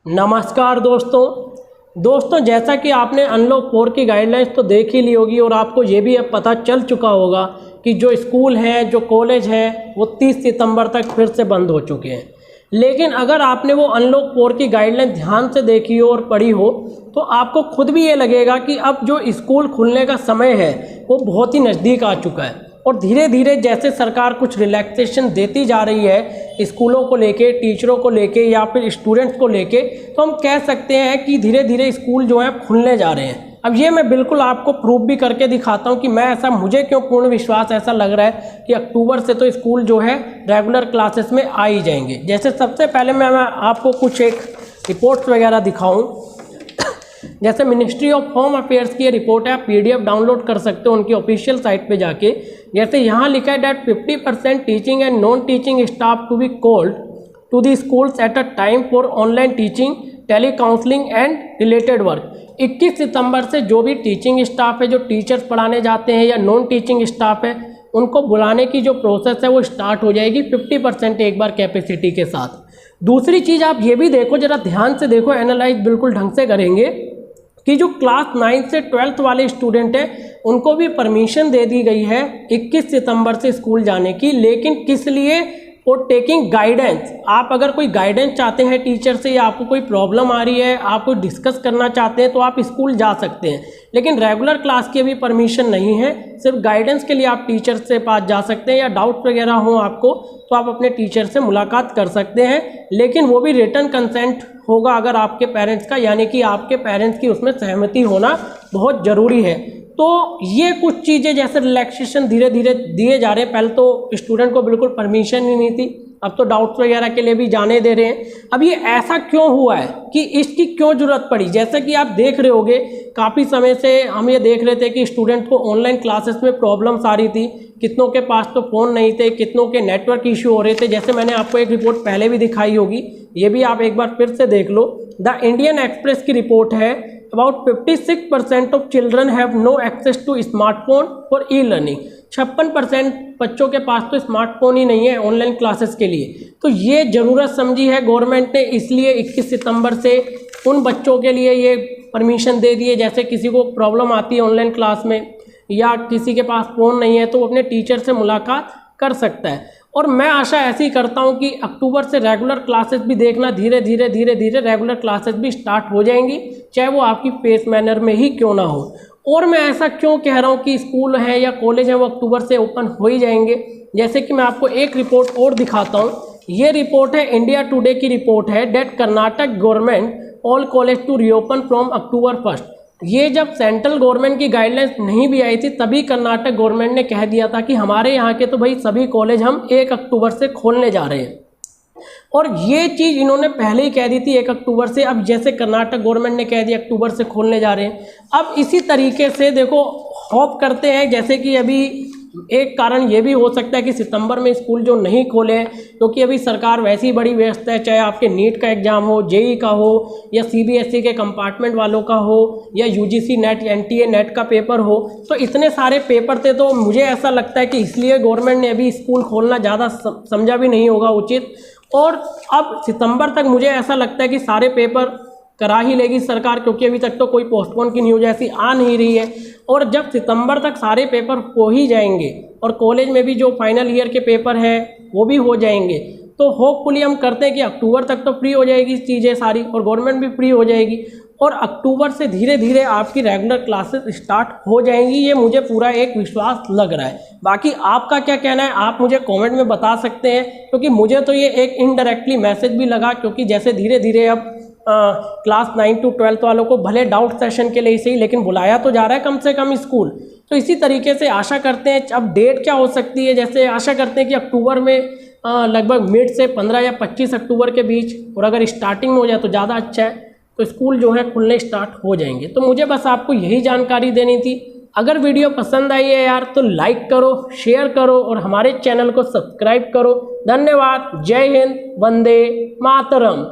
नमस्कार दोस्तों जैसा कि आपने अनलॉक 4 की गाइडलाइंस तो देख ही ली होगी और आपको ये भी अब पता चल चुका होगा कि जो स्कूल हैं, जो कॉलेज हैं, वो 30 सितंबर तक फिर से बंद हो चुके हैं। लेकिन अगर आपने वो अनलॉक 4 की गाइडलाइन ध्यान से देखी हो और पढ़ी हो तो आपको खुद भी ये लगेगा कि अब जो स्कूल खुलने का समय है वो बहुत ही नज़दीक आ चुका है। और धीरे धीरे जैसे सरकार कुछ रिलैक्सेशन देती जा रही है स्कूलों को लेके, टीचरों को लेके या फिर स्टूडेंट्स को लेके, तो हम कह सकते हैं कि धीरे धीरे स्कूल जो है खुलने जा रहे हैं। अब ये मैं बिल्कुल आपको प्रूफ भी करके दिखाता हूँ कि मुझे क्यों पूर्ण विश्वास ऐसा लग रहा है कि अक्टूबर से तो स्कूल जो है रेगुलर क्लासेस में आ ही जाएंगे। जैसे सबसे पहले मैं आपको कुछ एक रिपोर्ट्स वगैरह दिखाऊँ। जैसे मिनिस्ट्री ऑफ होम अफेयर्स की ये रिपोर्ट है, आप PDF डाउनलोड कर सकते हो उनकी ऑफिशियल साइट पे जाके। जैसे यहाँ लिखा है that 50% teaching and non teaching staff to be called to the schools at a time for online teaching, tele counselling and related work. 21 सितंबर से जो भी टीचिंग स्टाफ है, जो टीचर्स पढ़ाने जाते हैं या नॉन टीचिंग स्टाफ है, उनको बुलाने की जो प्रोसेस है वो स्टार्ट हो जाएगी 50% एक बार कैपेसिटी के साथ। दूसरी चीज़ आप ये भी देखो, ज़रा ध्यान से देखो, एनालाइज बिल्कुल ढंग से करेंगे कि जो क्लास 9 से 12th वाले स्टूडेंट हैं उनको भी परमिशन दे दी गई है 21 सितंबर से स्कूल जाने की। लेकिन किस लिए? For taking guidance. आप अगर कोई गाइडेंस चाहते हैं टीचर से या आपको कोई प्रॉब्लम आ रही है, आप कोई डिस्कस करना चाहते हैं तो आप स्कूल जा सकते हैं। लेकिन रेगुलर क्लास की अभी परमिशन नहीं है, सिर्फ गाइडेंस के लिए आप टीचर से पास जा सकते हैं या डाउट वगैरह हो आपको तो आप अपने टीचर से मुलाकात कर सकते हैं। लेकिन वो भी रिटन कंसेंट होगा अगर आपके पेरेंट्स का, यानी कि आपके पेरेंट्स की उसमें सहमति होना बहुत ज़रूरी है। तो ये कुछ चीज़ें जैसे रिलैक्सेशन धीरे धीरे दिए जा रहे हैं। पहले तो स्टूडेंट को बिल्कुल परमिशन ही नहीं थी, अब तो डाउट्स वगैरह के लिए भी जाने दे रहे हैं। अब ये ऐसा क्यों हुआ है कि इसकी क्यों ज़रूरत पड़ी? जैसे कि आप देख रहे होंगे काफ़ी समय से हम ये देख रहे थे कि स्टूडेंट को ऑनलाइन क्लासेस में प्रॉब्लम्स आ रही थी, कितनों के पास तो फ़ोन नहीं थे, कितनों के नेटवर्क इशू हो रहे थे। जैसे मैंने आपको एक रिपोर्ट पहले भी दिखाई होगी, ये भी आप एक बार फिर से देख लो। द इंडियन एक्सप्रेस की रिपोर्ट है about 56% of children have no access to smartphone for e-learning. 56% बच्चों के पास तो स्मार्टफोन ही नहीं है ऑनलाइन क्लासेस के लिए। तो ये ज़रूरत समझी है गवर्नमेंट ने, इसलिए 21 सितंबर से उन बच्चों के लिए ये परमिशन दे दिए जैसे किसी को प्रॉब्लम आती है ऑनलाइन क्लास में या किसी के पास फ़ोन नहीं है तो वो अपने टीचर से मुलाकात कर सकता है। और मैं आशा ऐसी करता हूं कि अक्टूबर से रेगुलर क्लासेस भी देखना धीरे धीरे रेगुलर क्लासेस भी स्टार्ट हो जाएंगी, चाहे वो आपकी फेस मैनर में ही क्यों ना हो। और मैं ऐसा क्यों कह रहा हूं कि स्कूल है या कॉलेज है वो अक्टूबर से ओपन हो ही जाएंगे? जैसे कि मैं आपको एक रिपोर्ट और दिखाता हूँ। ये रिपोर्ट है इंडिया टुडे की रिपोर्ट है that Karnataka government all college to reopen from October 1। ये जब सेंट्रल गवर्नमेंट की गाइडलाइंस नहीं भी आई थी तभी कर्नाटक गवर्नमेंट ने कह दिया था कि हमारे यहाँ के तो भाई सभी कॉलेज हम 1 अक्टूबर से खोलने जा रहे हैं। और ये चीज़ इन्होंने पहले ही कह दी थी 1 अक्टूबर से। अब जैसे कर्नाटक गवर्नमेंट ने कह दिया अक्टूबर से खोलने जा रहे हैं, अब इसी तरीके से देखो होप करते हैं। जैसे कि अभी एक कारण ये भी हो सकता है कि सितंबर में स्कूल जो नहीं खोले हैं क्योंकि अभी सरकार वैसे ही बड़ी व्यस्त है, चाहे आपके नीट का एग्ज़ाम हो, जेई का हो या CBSE के कंपार्टमेंट वालों का हो या UGC नेट NTA नेट का पेपर हो। तो इतने सारे पेपर थे तो मुझे ऐसा लगता है कि इसलिए गवर्नमेंट ने अभी स्कूल खोलना ज़्यादा समझा भी नहीं होगा उचित। और अब सितंबर तक मुझे ऐसा लगता है कि सारे पेपर करा ही लेगी सरकार, क्योंकि अभी तक तो कोई पोस्टपोन की न्यूज़ ऐसी आ नहीं रही है। और जब सितंबर तक सारे पेपर हो ही जाएंगे और कॉलेज में भी जो फाइनल ईयर के पेपर हैं वो भी हो जाएंगे, तो होपफुली हम करते हैं कि अक्टूबर तक तो फ्री हो जाएगी चीज़ें सारी और गवर्नमेंट भी फ्री हो जाएगी और अक्टूबर से धीरे धीरे आपकी रेगुलर क्लासेस स्टार्ट हो जाएंगी। ये मुझे पूरा एक विश्वास लग रहा है। बाकी आपका क्या कहना है आप मुझे कमेंट में बता सकते हैं, क्योंकि मुझे तो ये एक इनडायरेक्टली मैसेज भी लगा, क्योंकि जैसे धीरे धीरे अब क्लास 9 to 12 वालों को भले डाउट सेशन के लिए सही लेकिन बुलाया तो जा रहा है कम से कम स्कूल। तो इसी तरीके से आशा करते हैं, अब डेट क्या हो सकती है, जैसे आशा करते हैं कि अक्टूबर में लगभग मिड से 15 या 25 अक्टूबर के बीच, और अगर स्टार्टिंग में हो जाए तो ज़्यादा अच्छा है, तो स्कूल जो है खुलने स्टार्ट हो जाएंगे। तो मुझे बस आपको यही जानकारी देनी थी। अगर वीडियो पसंद आई है यार तो लाइक करो, शेयर करो और हमारे चैनल को सब्सक्राइब करो। धन्यवाद। जय हिंद, वंदे मातरम।